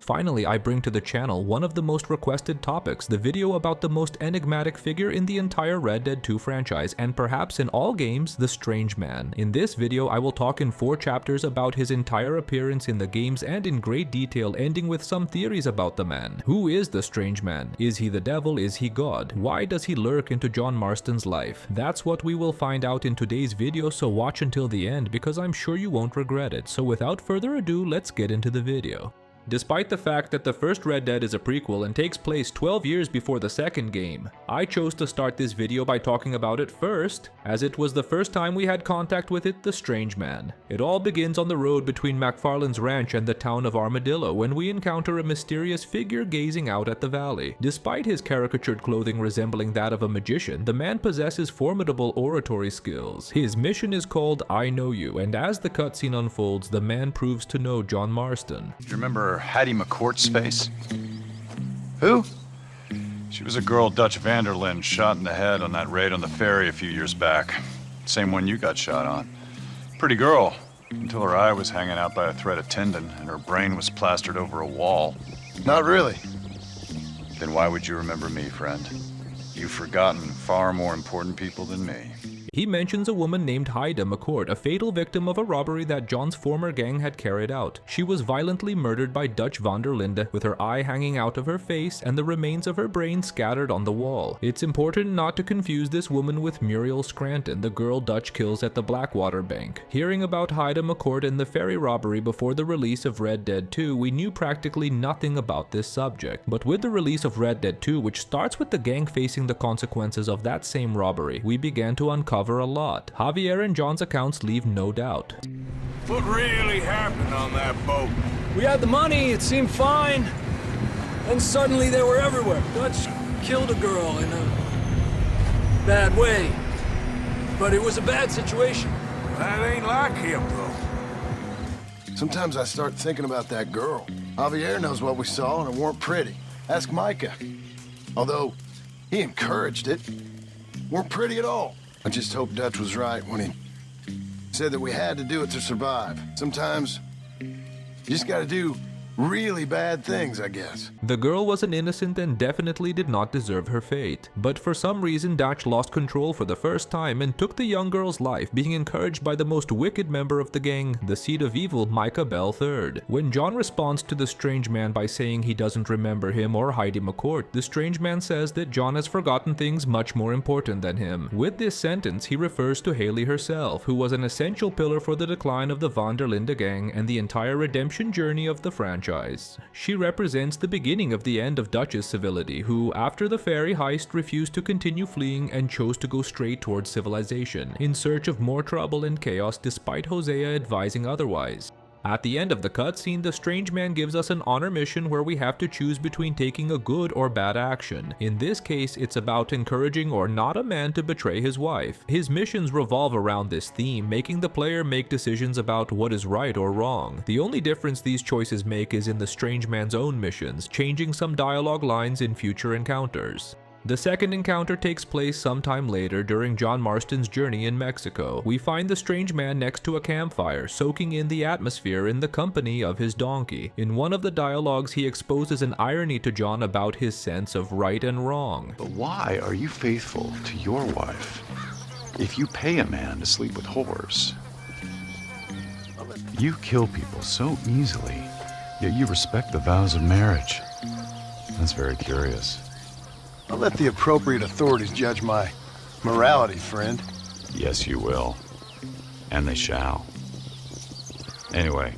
finally I bring to the channel one of the most requested topics, the video about the most enigmatic figure in the entire Red Dead 2 franchise, and perhaps in all games, the Strange Man. In this video, I will talk in 4 chapters about his entire appearance in the games and in great detail, ending with some theories about the man. Who is the Strange Man? Is he the devil? Is he God? Why does he lurk into John Marston's life? That's what we will find out in today's video, so watch until the end because I'm sure you won't regret it. So without further ado, let's get into the video. Despite the fact that the first Red Dead is a prequel and takes place 12 years before the second game, I chose to start this video by talking about it first, as it was the first time we had contact with it, the Strange Man. It all begins on the road between MacFarlane's ranch and the town of Armadillo when we encounter a mysterious figure gazing out at the valley. Despite his caricatured clothing resembling that of a magician, the man possesses formidable oratory skills. His mission is called I Know You, and as the cutscene unfolds, the man proves to know John Marston. Do you remember Hattie McCourt's face? Who? She was a girl Dutch Vanderlyn shot in the head on that raid on the ferry a few years back. Same one you got shot on. Pretty girl, until her eye was hanging out by a thread of tendon and her brain was plastered over a wall. Not really. Then why would you remember me, friend? You've forgotten far more important people than me. He mentions a woman named Haida McCourt, a fatal victim of a robbery that John's former gang had carried out. She was violently murdered by Dutch van der Linde, with her eye hanging out of her face and the remains of her brain scattered on the wall. It's important not to confuse this woman with Muriel Scranton, the girl Dutch kills at the Blackwater Bank. Hearing about Haida McCourt and the ferry robbery before the release of Red Dead 2, we knew practically nothing about this subject. But with the release of Red Dead 2, which starts with the gang facing the consequences of that same robbery, we began to uncover a lot. Javier and John's accounts leave no doubt. What really happened on that boat? We had the money, it seemed fine. Then suddenly they were everywhere. Dutch killed a girl in a bad way. But it was a bad situation. That ain't like him, though. Sometimes I start thinking about that girl. Javier knows what we saw, and it weren't pretty. Ask Micah. Although, he encouraged it. Weren't pretty at all. I just hope Dutch was right when he said that we had to do it to survive. Sometimes, you just gotta do really bad things, I guess. The girl was an innocent and definitely did not deserve her fate. But for some reason, Dutch lost control for the first time and took the young girl's life, being encouraged by the most wicked member of the gang, the seed of evil, Micah Bell III. When John responds to the Strange Man by saying he doesn't remember him or Heidi McCourt, the Strange Man says that John has forgotten things much more important than him. With this sentence, he refers to Haley herself, who was an essential pillar for the decline of the Van der Linde gang and the entire redemption journey of the franchise. She represents the beginning of the end of Dutch's civility, who, after the ferry heist, refused to continue fleeing and chose to go straight towards civilization, in search of more trouble and chaos despite Hosea advising otherwise. At the end of the cutscene, the Strange Man gives us an honor mission where we have to choose between taking a good or bad action. In this case, it's about encouraging or not a man to betray his wife. His missions revolve around this theme, making the player make decisions about what is right or wrong. The only difference these choices make is in the Strange Man's own missions, changing some dialogue lines in future encounters. The second encounter takes place sometime later during John Marston's journey in Mexico. We find the Strange Man next to a campfire, soaking in the atmosphere in the company of his donkey. In one of the dialogues, he exposes an irony to John about his sense of right and wrong. But why are you faithful to your wife if you pay a man to sleep with whores? You kill people so easily, yet you respect the vows of marriage. That's very curious. I'll let the appropriate authorities judge my morality, friend. Yes, you will. And they shall. Anyway.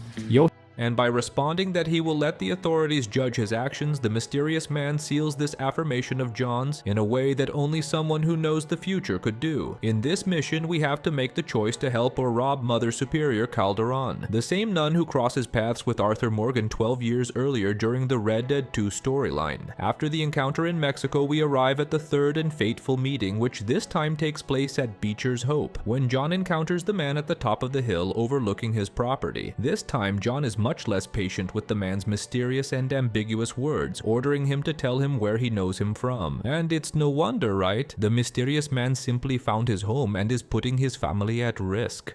And by responding that he will let the authorities judge his actions, the mysterious man seals this affirmation of John's in a way that only someone who knows the future could do. In this mission, we have to make the choice to help or rob Mother Superior Calderon, the same nun who crosses paths with Arthur Morgan 12 years earlier during the Red Dead 2 storyline. After the encounter in Mexico, we arrive at the third and fateful meeting, which this time takes place at Beecher's Hope, when John encounters the man at the top of the hill overlooking his property. This time, John is much less patient with the man's mysterious and ambiguous words, ordering him to tell him where he knows him from. And it's no wonder, right? The mysterious man simply found his home and is putting his family at risk.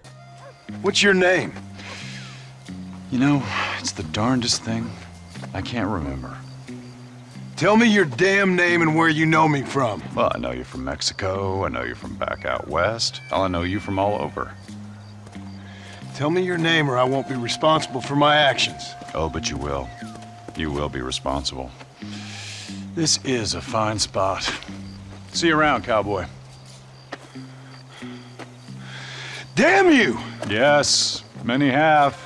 What's your name? You know, it's the darndest thing. I can't remember. Tell me your damn name and where you know me from. Well, I know you from Mexico. I know you from back out west. Hell, I know you from all over. Tell me your name or I won't be responsible for my actions. Oh, but you will. You will be responsible. This is a fine spot. See you around, cowboy. Damn you! Yes, many have.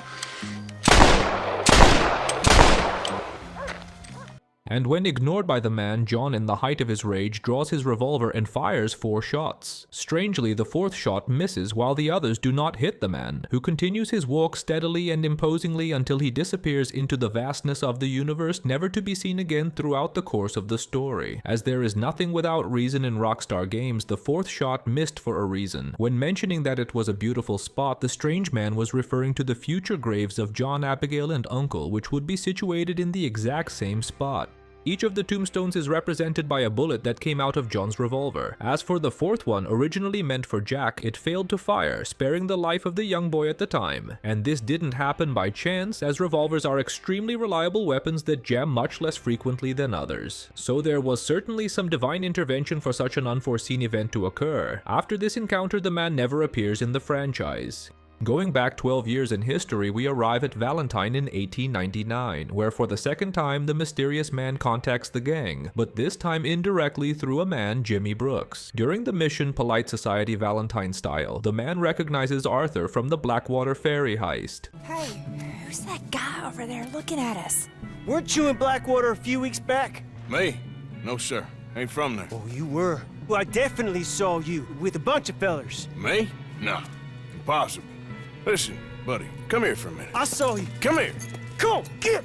And when ignored by the man, John, in the height of his rage, draws his revolver and fires 4 shots. Strangely, the 4th shot misses while the others do not hit the man, who continues his walk steadily and imposingly until he disappears into the vastness of the universe, never to be seen again throughout the course of the story. As there is nothing without reason in Rockstar Games, the 4th shot missed for a reason. When mentioning that it was a beautiful spot, the strange man was referring to the future graves of John, Abigail, and Uncle, which would be situated in the exact same spot. Each of the tombstones is represented by a bullet that came out of John's revolver. As for the 4th one, originally meant for Jack, it failed to fire, sparing the life of the young boy at the time. And this didn't happen by chance, as revolvers are extremely reliable weapons that jam much less frequently than others. So there was certainly some divine intervention for such an unforeseen event to occur. After this encounter, the man never appears in the franchise. Going back 12 years in history, we arrive at Valentine in 1899, where for the second time the mysterious man contacts the gang, but this time indirectly through a man, Jimmy Brooks. During the mission Polite Society Valentine style, the man recognizes Arthur from the Blackwater ferry heist. Hey, who's that guy over there looking at us? Weren't you in Blackwater a few weeks back? Me? No, sir. Ain't from there. Oh, you were. Well, I definitely saw you with a bunch of fellers. Me? No. Impossible. Listen, buddy, come here for a minute. I saw you. Come here. Come on, get!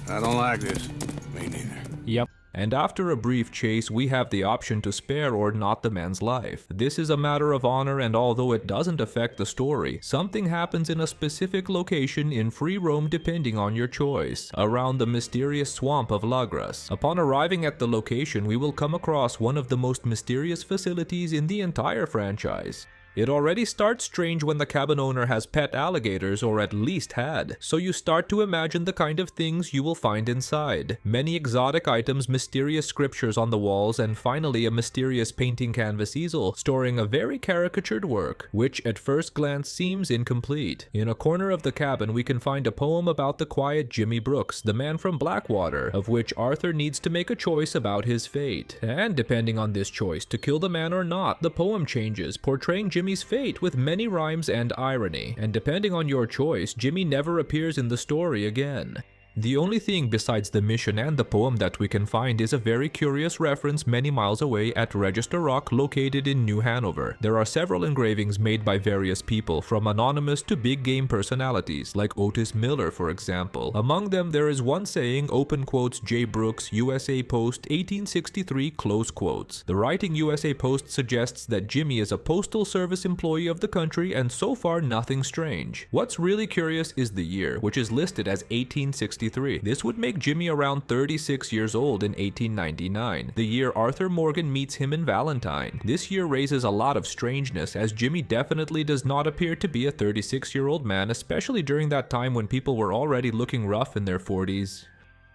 I don't like this. Me neither. Yep. And after a brief chase, we have the option to spare or not the man's life. This is a matter of honor, and although it doesn't affect the story, something happens in a specific location in free roam depending on your choice, around the mysterious swamp of Lagras. Upon arriving at the location, we will come across one of the most mysterious facilities in the entire franchise. It already starts strange when the cabin owner has pet alligators, or at least had, so you start to imagine the kind of things you will find inside. Many exotic items, mysterious scriptures on the walls, and finally a mysterious painting canvas easel storing a very caricatured work, which at first glance seems incomplete. In a corner of the cabin we can find a poem about the quiet Jimmy Brooks, the man from Blackwater, of which Arthur needs to make a choice about his fate. And depending on this choice, to kill the man or not, the poem changes, portraying Jimmy's fate with many rhymes and irony, and depending on your choice, Jimmy never appears in the story again. The only thing besides the mission and the poem that we can find is a very curious reference many miles away at Register Rock, located in New Hanover. There are several engravings made by various people, from anonymous to big game personalities, like Otis Miller for example. Among them there is one saying, open quotes, J. Brooks, USA Post, 1863, close quotes. The writing USA Post suggests that Jimmy is a postal service employee of the country, and so far nothing strange. What's really curious is the year, which is listed as 1863. This would make Jimmy around 36 years old in 1899, the year Arthur Morgan meets him in Valentine. This year raises a lot of strangeness, as Jimmy definitely does not appear to be a 36-year-old man, especially during that time when people were already looking rough in their 40s.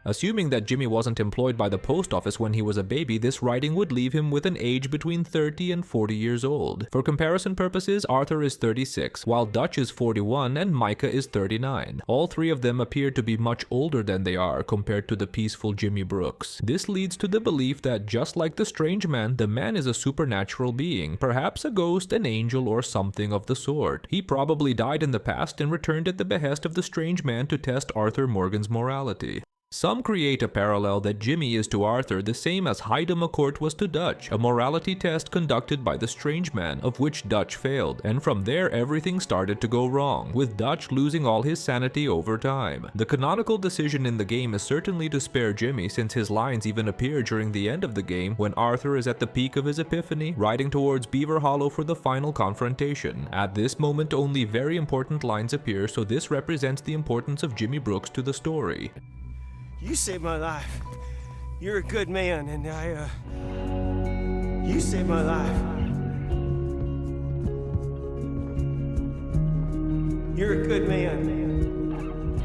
Assuming that Jimmy wasn't employed by the post office when he was a baby, this writing would leave him with an age between 30 and 40 years old. For comparison purposes, Arthur is 36, while Dutch is 41 and Micah is 39. All three of them appear to be much older than they are compared to the peaceful Jimmy Brooks. This leads to the belief that just like the strange man, the man is a supernatural being, perhaps a ghost, an angel, or something of the sort. He probably died in the past and returned at the behest of the strange man to test Arthur Morgan's morality. Some create a parallel that Jimmy is to Arthur the same as Haida McCourt was to Dutch, a morality test conducted by the strange man, of which Dutch failed, and from there everything started to go wrong, with Dutch losing all his sanity over time. The canonical decision in the game is certainly to spare Jimmy, since his lines even appear during the end of the game when Arthur is at the peak of his epiphany, riding towards Beaver Hollow for the final confrontation. At this moment only very important lines appear, so this represents the importance of Jimmy Brooks to the story. You saved my life. You're a good man, and you saved my life. You're a good man.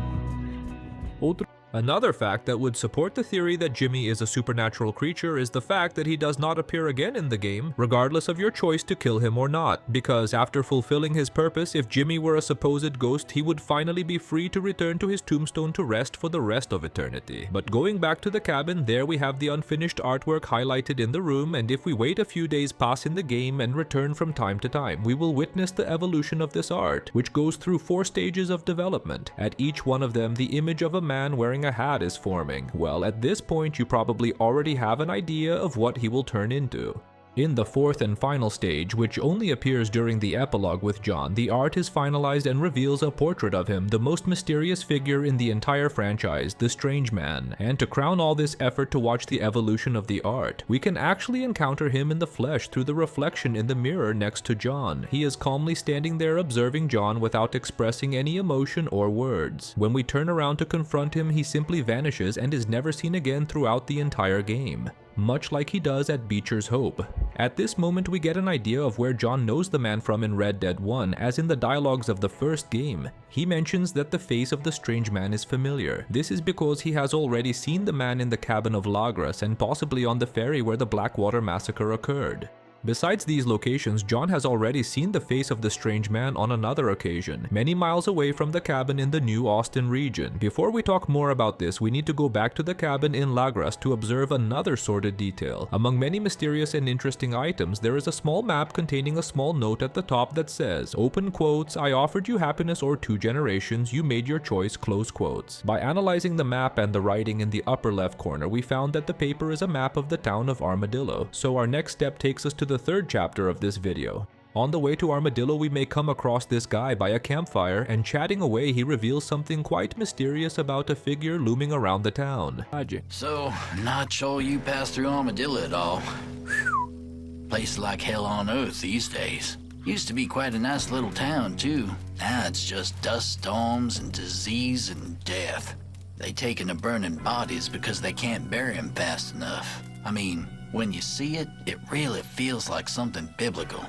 Another fact that would support the theory that Jimmy is a supernatural creature is the fact that he does not appear again in the game, regardless of your choice to kill him or not, because after fulfilling his purpose, if Jimmy were a supposed ghost, he would finally be free to return to his tombstone to rest for the rest of eternity. But going back to the cabin, there we have the unfinished artwork highlighted in the room, and if we wait a few days past in the game and return from time to time, we will witness the evolution of this art, which goes through 4 stages of development. At each one of them, the image of a man wearing a hat is forming. Well, at this point you probably already have an idea of what he will turn into. In the 4th and final stage, which only appears during the epilogue with John, the art is finalized and reveals a portrait of him, the most mysterious figure in the entire franchise, the Strange Man. And to crown all this effort to watch the evolution of the art, we can actually encounter him in the flesh through the reflection in the mirror next to John. He is calmly standing there observing John without expressing any emotion or words. When we turn around to confront him, he simply vanishes and is never seen again throughout the entire game, much like he does at Beecher's Hope. At this moment we get an idea of where John knows the man from in Red Dead 1, as in the dialogues of the first game. He mentions that the face of the Strange Man is familiar. This is because he has already seen the man in the cabin of Lagras and possibly on the ferry where the Blackwater massacre occurred. Besides these locations, John has already seen the face of the Strange Man on another occasion, many miles away from the cabin in the New Austin region. Before we talk more about this, we need to go back to the cabin in Lagras to observe another sordid detail. Among many mysterious and interesting items, there is a small map containing a small note at the top that says, open quotes, "I offered you happiness or 2 generations, you made your choice," close quotes. By analyzing the map and the writing in the upper left corner, we found that the paper is a map of the town of Armadillo. So our next step takes us to the 3rd chapter of this video. On the way to Armadillo, we may come across this guy by a campfire, and chatting away he reveals something quite mysterious about a figure looming around the town. So, not sure you passed through Armadillo at all. Whew. Place like hell on earth these days. Used to be quite a nice little town too. Now it's just dust storms and disease and death. They taking to burning bodies because they can't bury them fast enough. I mean, when you see it, it really feels like something biblical.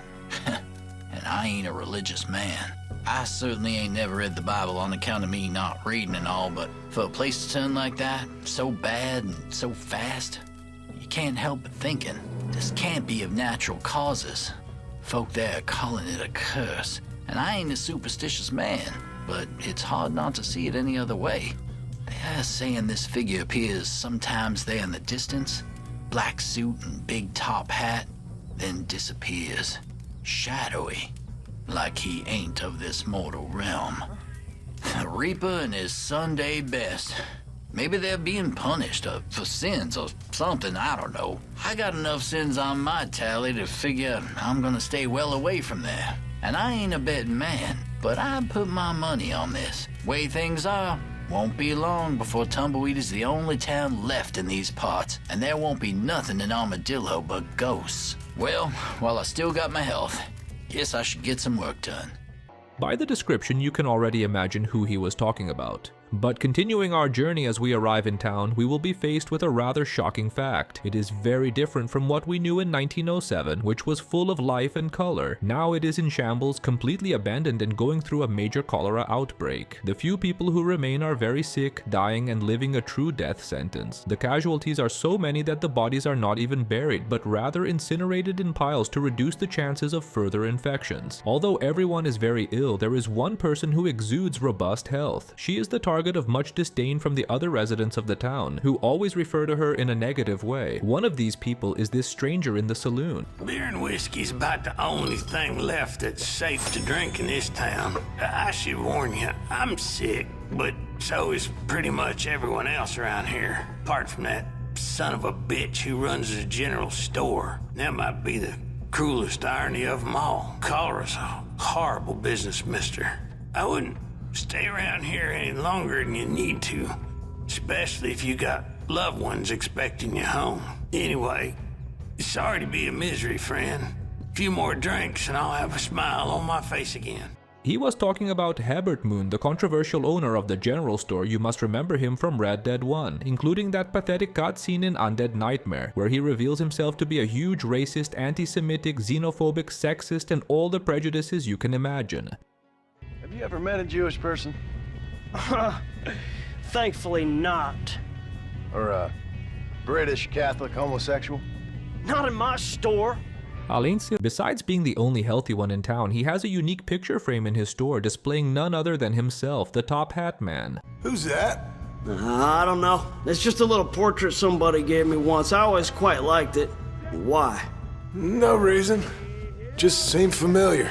And I ain't a religious man. I certainly ain't never read the Bible on account of me not reading and all, but for a place to turn like that, so bad and so fast, you can't help but thinking, this can't be of natural causes. Folk there are calling it a curse, and I ain't a superstitious man, but it's hard not to see it any other way. They're saying this figure appears sometimes there in the distance, black suit and big top hat, then disappears. Shadowy, like he ain't of this mortal realm. The Reaper and his Sunday best. Maybe they're being punished for sins or something, I don't know. I got enough sins on my tally to figure I'm gonna stay well away from there. And I ain't a betting man, but I'd put my money on this. Way things are, won't be long before Tumbleweed is the only town left in these parts, and there won't be nothing in Armadillo but ghosts. Well, while I still got my health, guess I should get some work done. By the description, you can already imagine who he was talking about. But continuing our journey as we arrive in town, we will be faced with a rather shocking fact. It is very different from what we knew in 1907, which was full of life and color. Now it is in shambles, completely abandoned and going through a major cholera outbreak. The few people who remain are very sick, dying and living a true death sentence. The casualties are so many that the bodies are not even buried, but rather incinerated in piles to reduce the chances of further infections. Although everyone is very ill, there is one person who exudes robust health. She is the target of much disdain from the other residents of the town, who always refer to her in a negative way. One of these people is this stranger in the saloon. Beer and whiskey's about the only thing left that's safe to drink in this town. I should warn you, I'm sick, but so is pretty much everyone else around here, apart from that son of a bitch who runs the general store. That might be the cruelest irony of them all. Cholera's a horrible business, mister. I wouldn't stay around here any longer than you need to, especially if you got loved ones expecting you home. Anyway, sorry to be a misery, friend. A few more drinks and I'll have a smile on my face again. He was talking about Hebert Moon, the controversial owner of the general store. You must remember him from Red Dead 1, including that pathetic cutscene in Undead Nightmare, where he reveals himself to be a huge racist, anti-Semitic, xenophobic, sexist, and all the prejudices you can imagine. Have you ever met a Jewish person? Thankfully not. Or a British Catholic homosexual? Not in my store. Alencia, besides being the only healthy one in town, he has a unique picture frame in his store displaying none other than himself, the Top Hat Man. Who's that? I don't know. It's just a little portrait somebody gave me once. I always quite liked it. Why? No reason. Just seemed familiar.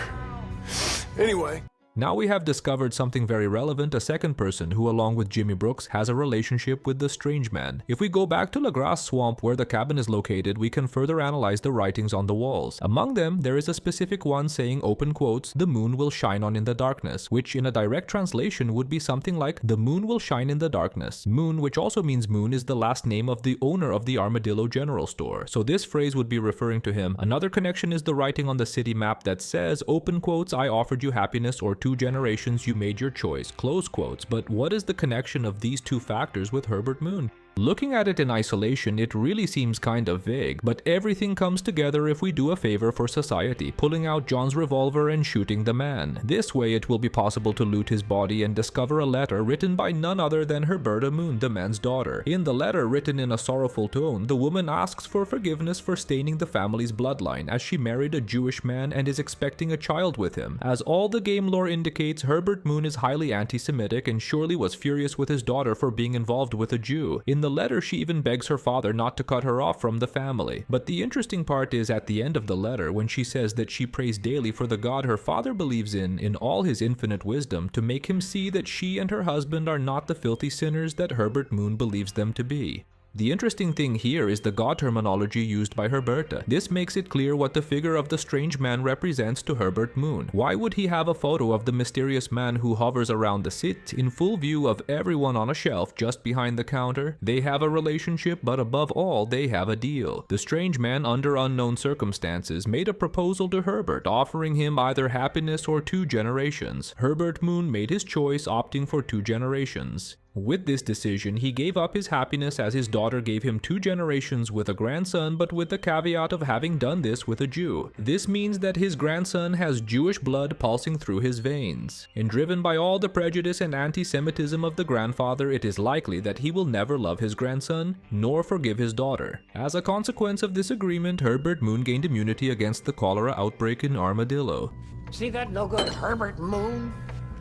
Anyway. Now we have discovered something very relevant, a second person who, along with Jimmy Brooks, has a relationship with the Strange Man. If we go back to La Grasse Swamp where the cabin is located, we can further analyze the writings on the walls. Among them, there is a specific one saying, open quotes, "The moon will shine on in the darkness," which in a direct translation would be something like, "The moon will shine in the darkness." Moon, which also means moon, is the last name of the owner of the Armadillo General Store, so this phrase would be referring to him. Another connection is the writing on the city map that says, open quotes, "I offered you happiness," or 2 generations, you made your choice, close quotes. But what is the connection of these two factors with Herbert Moon? Looking at it in isolation, it really seems kind of vague, but everything comes together if we do a favor for society, pulling out John's revolver and shooting the man. This way it will be possible to loot his body and discover a letter written by none other than Herberta Moon, the man's daughter. In the letter, written in a sorrowful tone, the woman asks for forgiveness for staining the family's bloodline, as she married a Jewish man and is expecting a child with him. As all the game lore indicates, Herbert Moon is highly anti-Semitic and surely was furious with his daughter for being involved with a Jew. In the letter, she even begs her father not to cut her off from the family. But the interesting part is at the end of the letter, when she says that she prays daily for the God her father believes in all his infinite wisdom, to make him see that she and her husband are not the filthy sinners that Herbert Moon believes them to be. The interesting thing here is the God terminology used by Herberta. This makes it clear what the figure of the strange man represents to Herbert Moon. Why would he have a photo of the mysterious man who hovers around the sit in full view of everyone on a shelf just behind the counter? They have a relationship, but above all, they have a deal. The strange man, under unknown circumstances, made a proposal to Herbert, offering him either happiness or 2 generations. Herbert Moon made his choice, opting for 2 generations. With this decision, he gave up his happiness as his daughter gave him 2 generations with a grandson, but with the caveat of having done this with a Jew. This means that his grandson has Jewish blood pulsing through his veins. And driven by all the prejudice and anti-Semitism of the grandfather, it is likely that he will never love his grandson, nor forgive his daughter. As a consequence of this agreement, Herbert Moon gained immunity against the cholera outbreak in Armadillo. See that no-good Herbert Moon?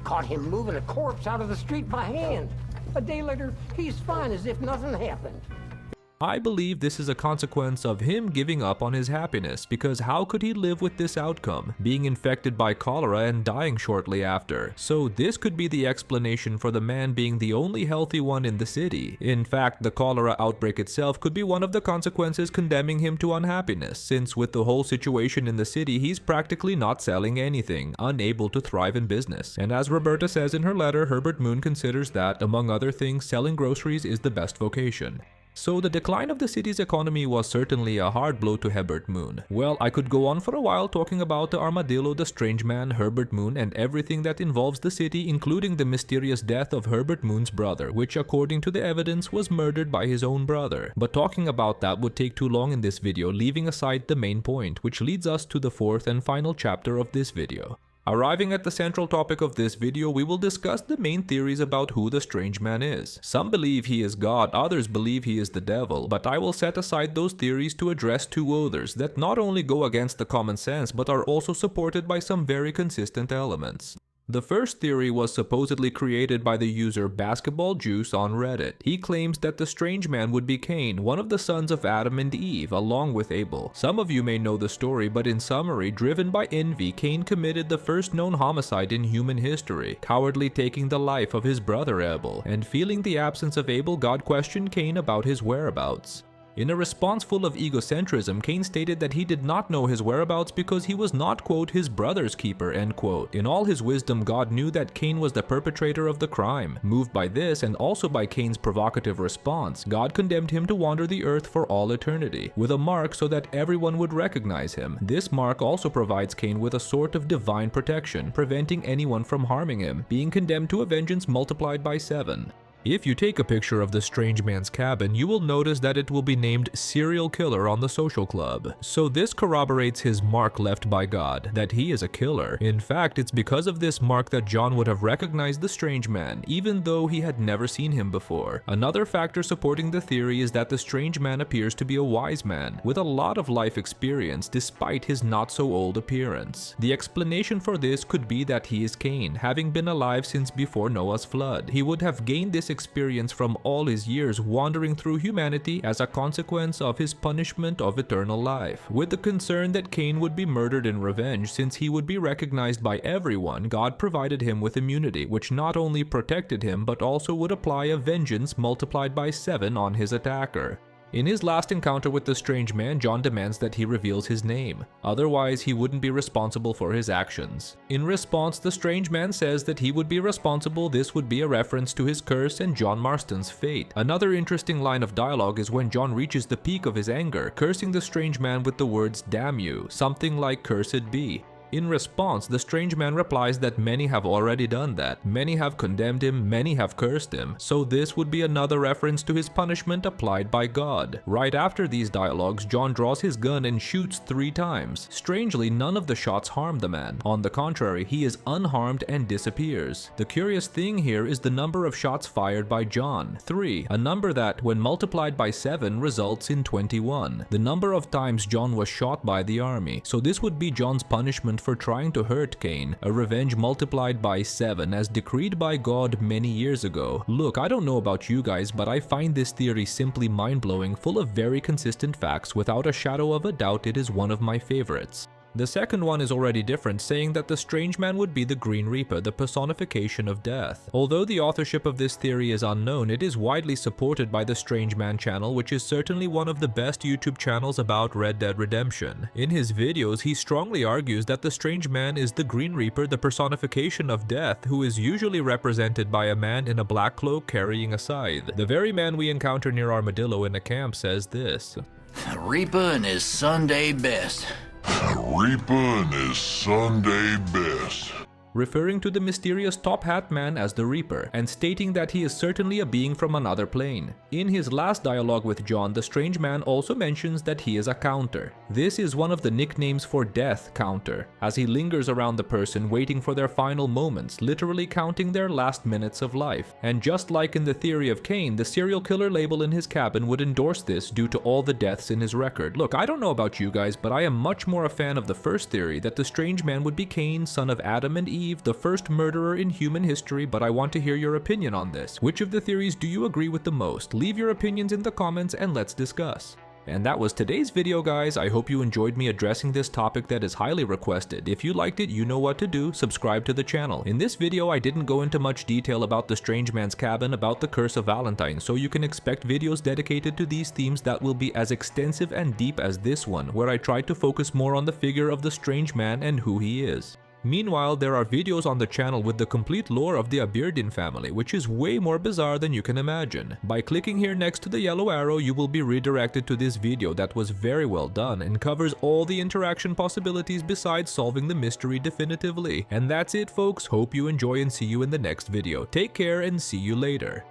Caught him moving a corpse out of the street by hand. A day later, he's fine as if nothing happened. I believe this is a consequence of him giving up on his happiness, because how could he live with this outcome, being infected by cholera and dying shortly after? So this could be the explanation for the man being the only healthy one in the city. In fact, the cholera outbreak itself could be one of the consequences condemning him to unhappiness, since with the whole situation in the city, he's practically not selling anything, unable to thrive in business. And as Roberta says in her letter, Herbert Moon considers that, among other things, selling groceries is the best vocation. So the decline of the city's economy was certainly a hard blow to Herbert Moon. Well, I could go on for a while talking about the Armadillo, the strange man, Herbert Moon, and everything that involves the city, including the mysterious death of Herbert Moon's brother, which according to the evidence was murdered by his own brother. But talking about that would take too long in this video, leaving aside the main point, which leads us to the 4th and final chapter of this video. Arriving at the central topic of this video, we will discuss the main theories about who the strange man is. Some believe he is God, others believe he is the devil, but I will set aside those theories to address 2 others that not only go against the common sense but are also supported by some very consistent elements. The first theory was supposedly created by the user Basketball Juice on Reddit. He claims that the strange man would be Cain, one of the sons of Adam and Eve, along with Abel. Some of you may know the story, but in summary, driven by envy, Cain committed the first known homicide in human history, cowardly taking the life of his brother Abel, and feeling the absence of Abel, God questioned Cain about his whereabouts. In a response full of egocentrism, Cain stated that he did not know his whereabouts because he was not, quote, his brother's keeper, end quote. In all his wisdom, God knew that Cain was the perpetrator of the crime. Moved by this, and also by Cain's provocative response, God condemned him to wander the earth for all eternity, with a mark so that everyone would recognize him. This mark also provides Cain with a sort of divine protection, preventing anyone from harming him, being condemned to a vengeance multiplied by 7. If you take a picture of the strange man's cabin, you will notice that it will be named Serial Killer on the social club. So this corroborates his mark left by God, that he is a killer. In fact, it's because of this mark that John would have recognized the strange man, even though he had never seen him before. Another factor supporting the theory is that the strange man appears to be a wise man, with a lot of life experience despite his not-so-old appearance. The explanation for this could be that he is Cain, having been alive since before Noah's flood. He would have gained this experience from all his years wandering through humanity as a consequence of his punishment of eternal life. With the concern that Cain would be murdered in revenge since he would be recognized by everyone, God provided him with immunity, which not only protected him but also would apply a vengeance multiplied by 7 on his attacker. In his last encounter with the strange man, John demands that he reveals his name. Otherwise, he wouldn't be responsible for his actions. In response, the strange man says that he would be responsible. This would be a reference to his curse and John Marston's fate. Another interesting line of dialogue is when John reaches the peak of his anger, cursing the strange man with the words "damn you," something like "cursed be." In response, the strange man replies that many have already done that, many have condemned him, many have cursed him, so this would be another reference to his punishment applied by God. Right after these dialogues, John draws his gun and shoots 3 times. Strangely, none of the shots harm the man. On the contrary, he is unharmed and disappears. The curious thing here is the number of shots fired by John, 3, a number that, when multiplied by 7, results in 21, the number of times John was shot by the army. So this would be John's punishment for trying to hurt Cain, a revenge multiplied by 7 as decreed by God many years ago. Look, I don't know about you guys, but I find this theory simply mind-blowing, full of very consistent facts. Without a shadow of a doubt, it is one of my favorites. The second one is already different, saying that the strange man would be the Green Reaper, the personification of death. Although the authorship of this theory is unknown, it is widely supported by the Strange Man channel, which is certainly one of the best YouTube channels about Red Dead Redemption. In his videos, he strongly argues that the strange man is the Green Reaper, the personification of death, who is usually represented by a man in a black cloak carrying a scythe. The very man we encounter near Armadillo in a camp says this: Reaper and his Sunday best. Reaper and his Sunday best. Referring to the mysterious top hat man as the Reaper, and stating that he is certainly a being from another plane. In his last dialogue with John, the strange man also mentions that he is a counter. This is one of the nicknames for death, counter, as he lingers around the person waiting for their final moments, literally counting their last minutes of life. And just like in the theory of Cain, the serial killer label in his cabin would endorse this due to all the deaths in his record. Look, I don't know about you guys, but I am much more a fan of the first theory, that the strange man would be Cain, son of Adam and Eve, the first murderer in human history, but I want to hear your opinion on this. Which of the theories do you agree with the most? Leave your opinions in the comments and let's discuss. And that was today's video, guys. I hope you enjoyed me addressing this topic that is highly requested. If you liked it, you know what to do. Subscribe to the channel. In this video, I didn't go into much detail about the strange man's cabin, about the curse of Valentine, so you can expect videos dedicated to these themes that will be as extensive and deep as this one, where I tried to focus more on the figure of the strange man and who he is. Meanwhile, there are videos on the channel with the complete lore of the Abirdin family, which is way more bizarre than you can imagine. By clicking here next to the yellow arrow, you will be redirected to this video that was very well done and covers all the interaction possibilities besides solving the mystery definitively. And that's it, folks. Hope you enjoy and see you in the next video. Take care and see you later.